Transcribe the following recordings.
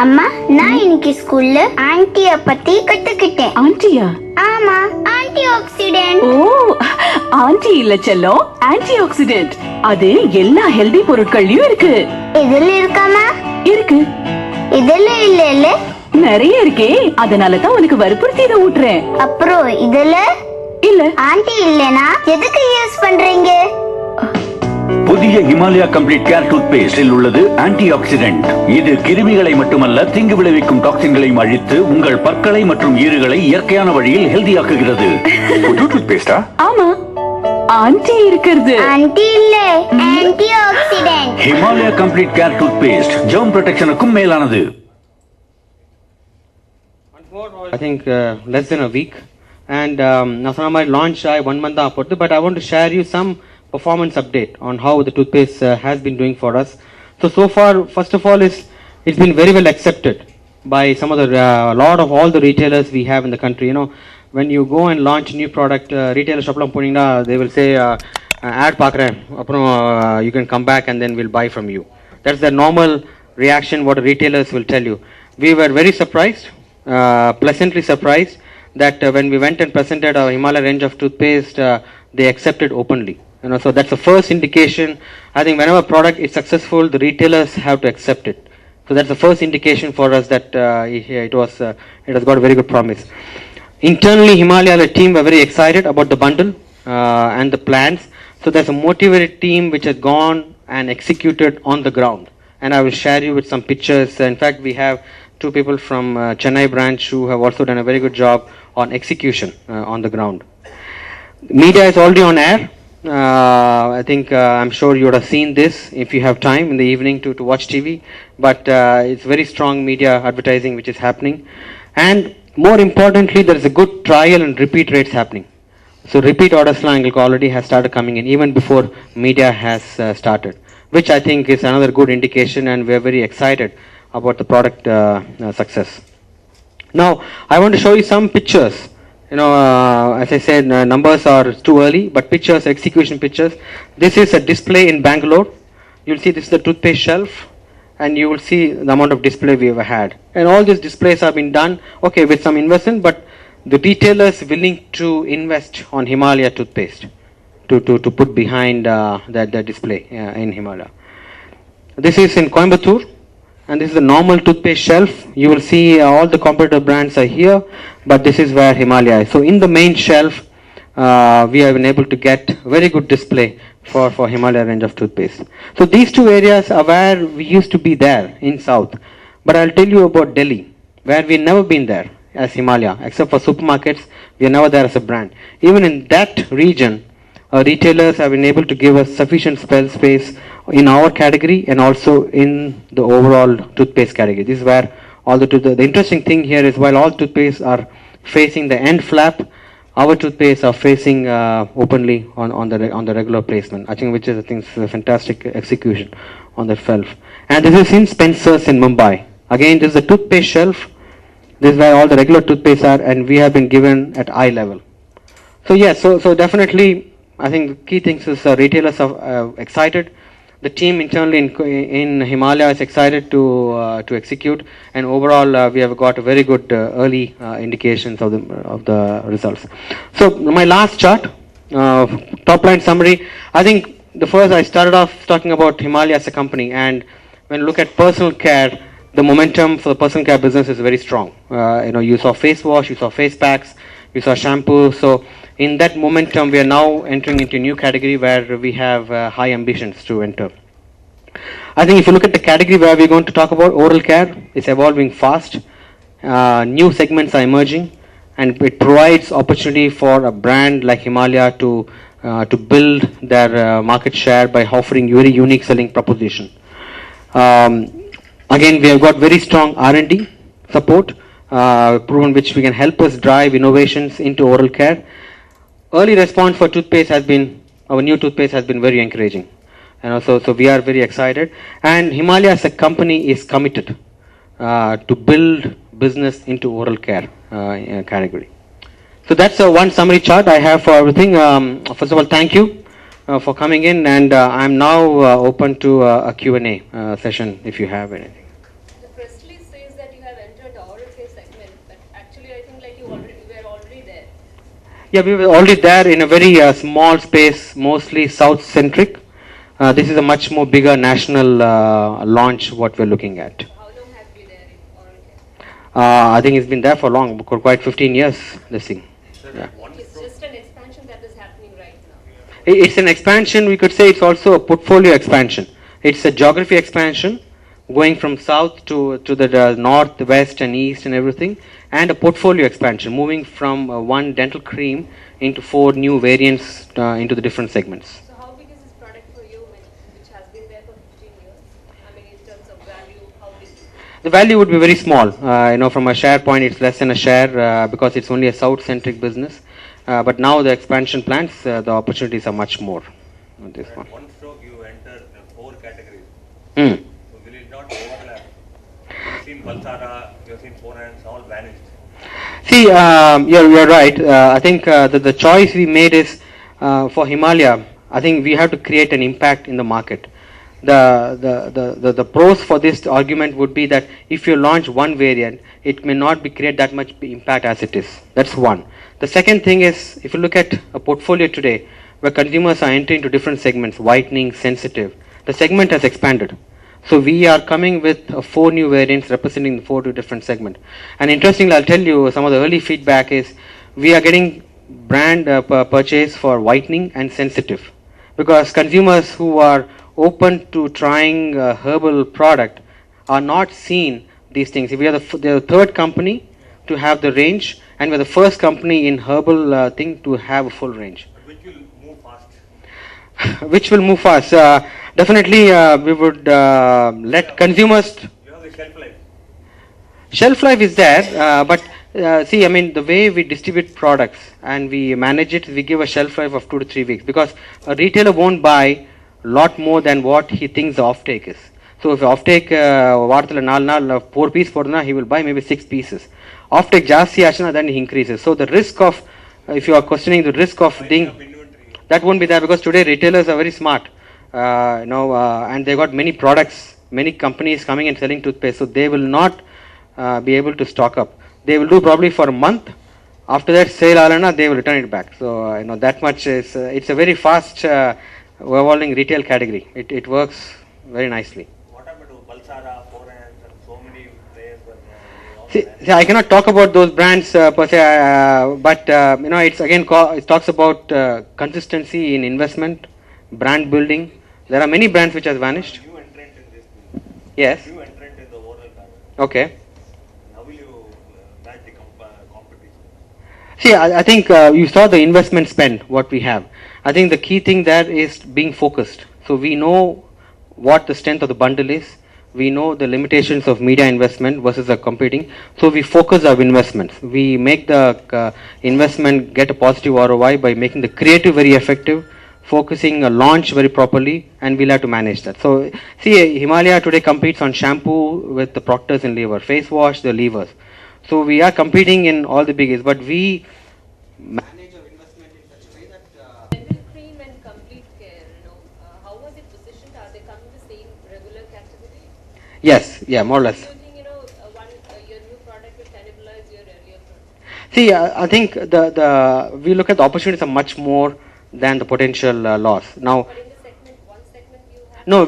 அம்மா, நான் இன்னைக்கு ஸ்கூல்ல ஆன்ட்டிய பத்தி கத்துக்கிட்டேன். ஆன்ட்டியா? ஆமா, ஆன்டி ஆக்சிடென்ட். ஓ, ஆன்ட்டி இல்ல செல்லம், ஆன்டி ஆக்சிடென்ட். அது எல்லா ஹெல்தி பொருட்கள்லயும் இருக்கு. இதுல இருக்காமா? இருக்கு. இதுல இல்ல நிறைய இருக்கே, அதனால தான் உனக்கு வற்புறுத்தி இதை ஊட்டுறேன். அப்புறம் இதுல இல்ல. ஆன்ட்டி இல்லனா எதுக்கு யூஸ் பண்றீங்க? புதிய ஹிமாலயா கம்ப்ளீட் கேர் டூத் பேஸ்டில் உள்ளது ஆன்டி ஆக்சிடென்ட். இது கிருமிகளை மட்டுமல்ல, தீங்கு விளைவிக்கும் டாக்ஸின்களையும் அழித்து உங்கள் பற்களை மற்றும் ஈறுகளை இயற்கையான வழியில் ஹெல்தியாக்குகிறது. டூத் பேஸ்டா? ஆமா, ஆன்ட்டி இருக்கிறது. ஆன்ட்டி இல்ல, antioxidant. Himalaya complete care toothpaste germ ப்ரொடெக்ஷனுக்கும் மேலானது. I think less than a week, and now my launch 1 month after, but I want to share you some performance update on how the toothpaste has been doing for us. So far, first of all, it's been very well accepted by some of the lot of all the retailers we have in the country. You know, when you go and launch new product, retailer shop la ponina, they will say ad paakren, aprom you can come back and then we'll buy from you. That's the normal reaction what retailers will tell you. We were very surprised, pleasantly surprised that when we went and presented our Himalaya range of toothpaste, they accepted openly. You know, so that's the first indication. I think whenever a product is successful, the retailers have to accept it. So that's the first indication for us that it has got a very good promise. Internally, Himalaya, the team were very excited about the bundle and the plans. So there's a motivated team which has gone and executed on the ground. And I will share you with some pictures. In fact, we have two people from Chennai branch who have also done a very good job on execution on the ground. Media is already on air. I think I'm sure you would have seen this if you have time in the evening to watch TV, but it's very strong media advertising which is happening, and more importantly there is a good trial and repeat rates happening. So repeat orders already has started coming in even before media has started, which I think is another good indication, and we are very excited about the product success. Now I want to show you some pictures. You know, as I said, numbers are too early, but pictures, execution pictures. This is a display in Bangalore. You'll see this is the toothpaste shelf, and you will see the amount of display we ever had. And all these displays have been done, okay, with some investment, but the retailers willing to invest on Himalaya toothpaste to put behind the display in Himalaya. This is in Coimbatore. And this is the normal toothpaste shelf. You will see all the competitor brands are here, but this is where Himalaya is. So in the main shelf, we have been able to get very good display for Himalaya range of toothpaste. So these two areas are where we used to be there in South. But I'll tell you about Delhi, where we've never been there as Himalaya, except for supermarkets. We are never there as a brand. Even in that region, retailers have been able to give us sufficient space in our category and also in the overall toothpaste category. This is where all the interesting thing here is while all toothpaste are facing the end flap, our toothpaste are facing openly on the regular placement. I think which is a fantastic execution on the shelf. And this is in Spencer's in Mumbai. Again, this is a toothpaste shelf. This is where all the regular toothpaste are, and we have been given at eye level. So yes, so definitely, I think the key things is retailers are excited. The team internally in Himalaya is excited to execute, and overall we have got a very good early indications of the results. So my last chart, top line summary. I think the first I started off talking about Himalaya as a company, and when you look at personal care, the momentum for the personal care business is very strong. You know, you saw face wash, you saw face packs, you saw shampoo. So in that momentum, we are now entering into a new category where we have high ambitions to enter. I think if you look at the category where we're going to talk about oral care, it's evolving fast. New segments are emerging, and it provides opportunity for a brand like Himalaya to build their market share by offering very unique selling proposition. Again, we have got very strong R&D support, proven which we can help us drive innovations into oral care. Early response for toothpaste has been, our new toothpaste has been very encouraging. You know, so we are very excited, and Himalaya as a company is committed to build business into oral care category. So that's one summary chart I have for everything. First of all, thank you for coming in, and I'm now open to a Q&A session if you have anything. The press release says that you have entered the oral care segment, but actually I think like you were already there. Yeah, we were already there in a very small space, mostly south-centric. This is a much more bigger national launch what we're looking at. How long have you there in oral care? I think it's been there for long, for quite 15 years, this thing. Yeah. It's just an expansion that is happening right now. It's an expansion, we could say it's also a portfolio expansion. It's a geography expansion, going from south to the north, west and east and everything, and a portfolio expansion, moving from one dental cream into 4 new variants into the different segments. So how big is this product for you, which has been there for 15 years? I mean, in terms of value, how big? The value would be very small. From a share point, it's less than a share because it's only a south-centric business. But now the expansion plans, the opportunities are much more on this one. One stroke you enter the 4 categories. Hmm. So will it not overlap? You've seen Balsara, you've seen Ponans, all vanished. See, you're right. I think the choice we made is for Himalaya. I think we have to create an impact in the market. The pros for this argument would be that if you launch one variant, it may not create that much impact as it is. That's one. The second thing is, if you look at a portfolio today, where consumers are entering into different segments, whitening, sensitive, the segment has expanded. So we are coming with 4 new variants representing 4 different segments. And interestingly, I'll tell you some of the early feedback is we are getting brand purchase for whitening and sensitive, because consumers who are open to trying a herbal product are not seeing these things. We are the third company to have the range, and we're the first company in herbal thing to have a full range. But which will move fast? Which will move fast. Definitely, we would let consumers. You have the shelf life. Shelf life is there, but see, I mean, the way we distribute products and we manage it, we give a shelf life of 2 to 3 weeks, because a retailer won't buy a lot more than what he thinks the offtake is. So if offtake வாரத்துல 4 நாள் 4 piece போடுனா, he will buy maybe 6 pieces. Offtake ஜாஸ்தி ஆச்சுனா then he increases. So the risk of, if you are questioning the risk of being, that won't be there, because today retailers are very smart, and they got many products, many companies coming and selling toothpaste, so they will not be able to stock up. They will do probably for a month. After that, sale alana, they will return it back. So that much is. It's a very fast evolving retail category. It works very nicely. What happened to Balsara, Ponans, and so many players were there? See, I cannot talk about those brands per se, but it's again it talks about consistency in investment, brand building. There are many brands which has vanished. New entrant in this thing. Yes. New entrant in the oral garden. Okay. How will you match the competition? See, I think you saw the investment spend, what we have. I think the key thing there is being focused. So we know what the strength of the bundle is. We know the limitations of media investment versus the competing. So we focus our investments. We make the investment get a positive ROI by making the creative very effective, focusing a launch very properly, and we'll have to manage that. So see, Himalaya today competes on shampoo with the Proctors and Lever, face wash, the levers. So we are competing in all the biggies, but we manage our investment in such a way that Dental cream and complete care, how was it positioned? Are they coming the same regular category? yes, yeah, more or less. Do you think, your new product will cannibalize your earlier product? See, I think we look at the opportunities are much more than the potential loss. Now, But in the segment, one segment you have. no,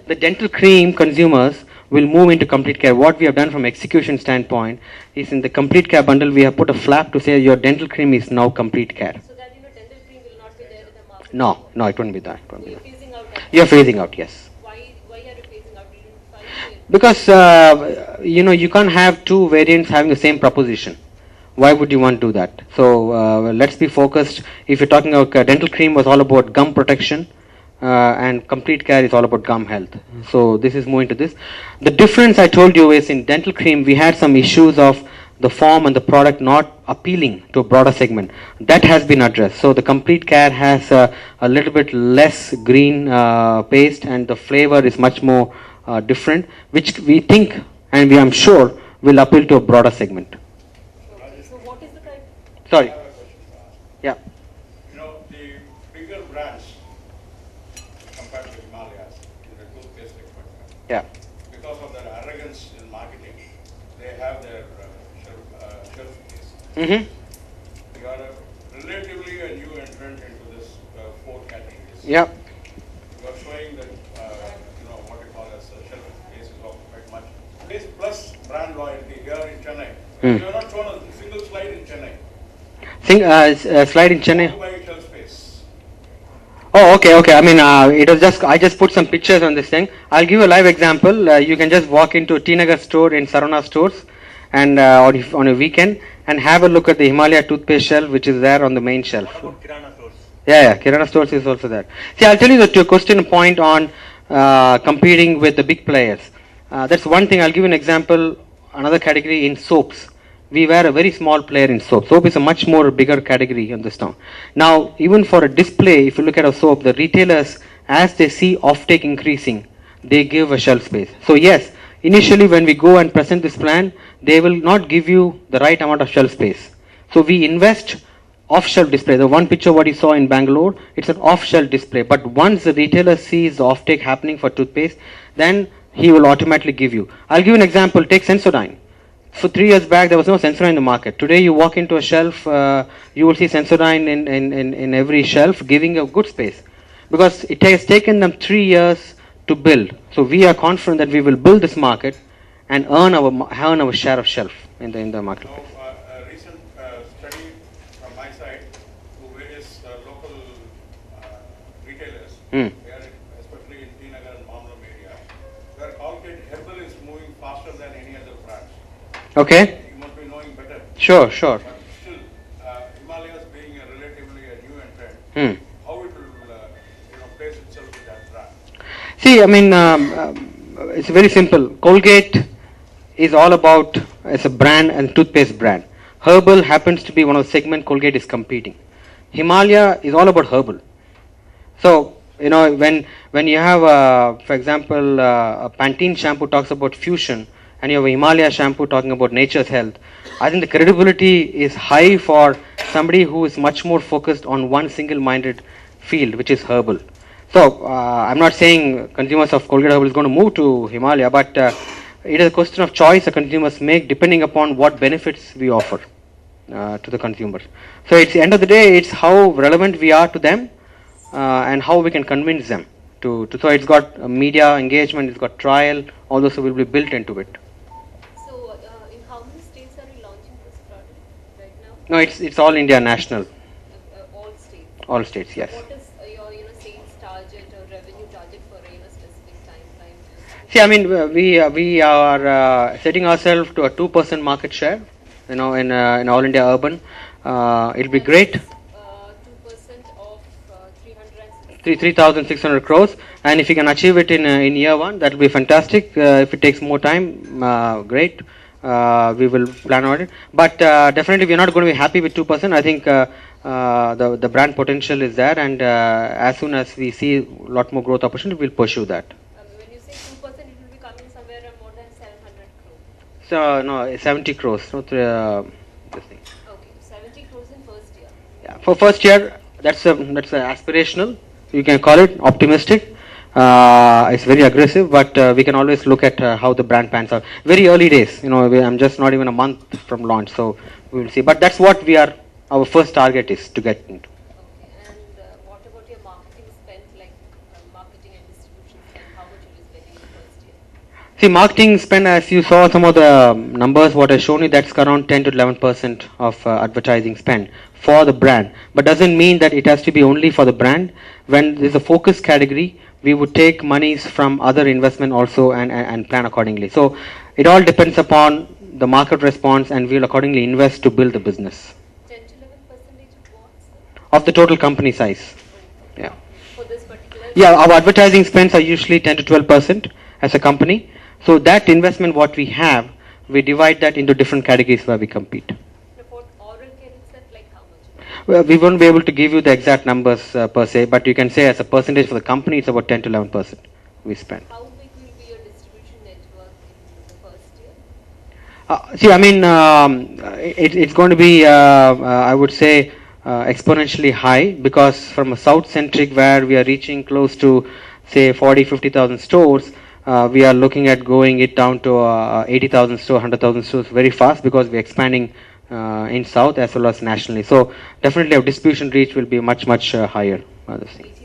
the dental cream consumers will move into complete care. What we have done from execution standpoint is in the complete care bundle, we have put a flap to say your dental cream is now complete care. So that, dental cream will not be there in the market. No, it won't be that. It won't be You're that. phasing out. You're phasing out, yes. Why are you phasing out? Did you find it? Because, you can't have 2 variants having the same proposition. Why would you want to do that? So let's be focused. If you're talking about dental cream was all about gum protection, and complete care is all about gum health. So this is moving to this. The difference I told you is in dental cream we had some issues of the form and the product not appealing to a broader segment. That has been addressed. So the complete care has a little bit less green paste, and the flavor is much more different, which we think and we am sure will appeal to a broader segment. So what is the kind? Sorry. Yeah. The bigger brands compared to Himalayas in the toothpaste department, Yeah. because of their arrogance in marketing, have their shelf space. Mm-hmm. You are relatively a new entrant into this four categories. Yeah. You are showing that what you call as shelf space is occupied much. Space plus brand loyalty here in Chennai. Hmm. You have not shown a single slide in Chennai. Slide in Chennai. Occupying shelf space. Oh, okay. I mean, it was just, I just put some pictures on this thing. I'll give you a live example. You can just walk into a T Nagar store in Sarana stores and on a weekend and have a look at the Himalaya toothpaste shelf, which is there on the main shelf. What about Kirana stores? Yeah, Kirana stores is also there. See, I'll tell you the question point on competing with the big players. That's one thing. I'll give you an example. Another category in soaps. We were a very small player in soap. Soap is a much more bigger category in this town. Now, even for a display, if you look at a soap, the retailers, as they see offtake increasing, they give a shelf space. So yes, initially when we go and present this plan, they will not give you the right amount of shelf space. So we invest off-shelf display. The one picture what you saw in Bangalore, it's an off-shelf display. But once the retailer sees the offtake happening for toothpaste, then he will automatically give you. I'll give you an example. Take Sensodyne. For 3 years back, there was no Sensodyne in the market. Today, you walk into a shelf, you will see Sensodyne in every shelf, giving a good space. Because it has taken them 3 years to build. So we are confident that we will build this market and earn our share of shelf in the market. So, a recent study from my side to various local retailers, Hmm. here especially in T Nagar and Mamlam area, where Colgate Herbal is moving faster than any other brands. Okay. You must be knowing better. Sure. But still, Himalayas being a relatively a new entrant, Hmm. how it will place itself with that brand? See, I mean, it's very simple. Colgate is all about, it's a brand and toothpaste brand. Herbal happens to be one of the segment Colgate is competing. Himalaya is all about herbal. So, when you have, for example, a Pantene shampoo talks about fusion, and you have a Himalaya shampoo talking about nature's health, I think the credibility is high for somebody who is much more focused on one single-minded field, which is herbal. So, I'm not saying consumers of Colgate Herbal is going to move to Himalaya, but it is a question of choice the consumers make depending upon what benefits we offer to the consumers. So, it's the end of the day, it's how relevant we are to them and how we can convince them to. So, it's got media engagement, it's got trial, all those will be built into it. So, in how many states are we launching this product right now? No, it's all India national, All states. all states, yes. What is your sales target or revenue target for a specific timeline? See, I mean, we are setting ourselves to a 2% market share, in all India urban. It'll be great. 2% of 3,600 crores, and if you can achieve it in year one, that will be fantastic. If it takes more time, great. We will plan on it, but definitely we are not going to be happy with 2%. I think the brand potential is there, and as soon as we see a lot more growth opportunity, we'll pursue that. When you say 2%, it will be coming somewhere around more than 700 crores. So no, 70 crores. No, this thing. Okay, 70 crores in first year. Yeah, for first year, that's aspirational. You can call it optimistic. It's very aggressive, but we can always look at how the brand pans out. Very early days, I'm just not even a month from launch, so we will see. But that's what our first target is to get into. Okay, and what about your marketing spend, like marketing and distribution spend? How much it is spending in the first year? See, marketing spend, as you saw some of the numbers, what I've shown you, that's around 10 to 11% of advertising spend for the brand. But doesn't mean that it has to be only for the brand. When there's a focus category, we would take monies from other investment also and plan accordingly. So it all depends upon the market response, and we'll accordingly invest to build the business 10 to 11% of what, sir? of the total company size. Yeah. For this particular? Yeah, our advertising spends are usually 10 to 12% as a company. So that investment what we have, we divide that into different categories where we compete. For oral care itself, like how much? Well, we won't be able to give you the exact numbers per se, but you can say as a percentage for the company, it's about 10 to 11% we spend. How big will be your distribution network in the first year? See, I mean, it's going to be, I would say, exponentially high, because from a south-centric where we are reaching close to, say, 40, 50,000 stores, we are looking at going it down to 80,000 stores, 100,000 stores very fast, because we're expanding in South as well as nationally. So definitely our distribution reach will be much higher. This thing.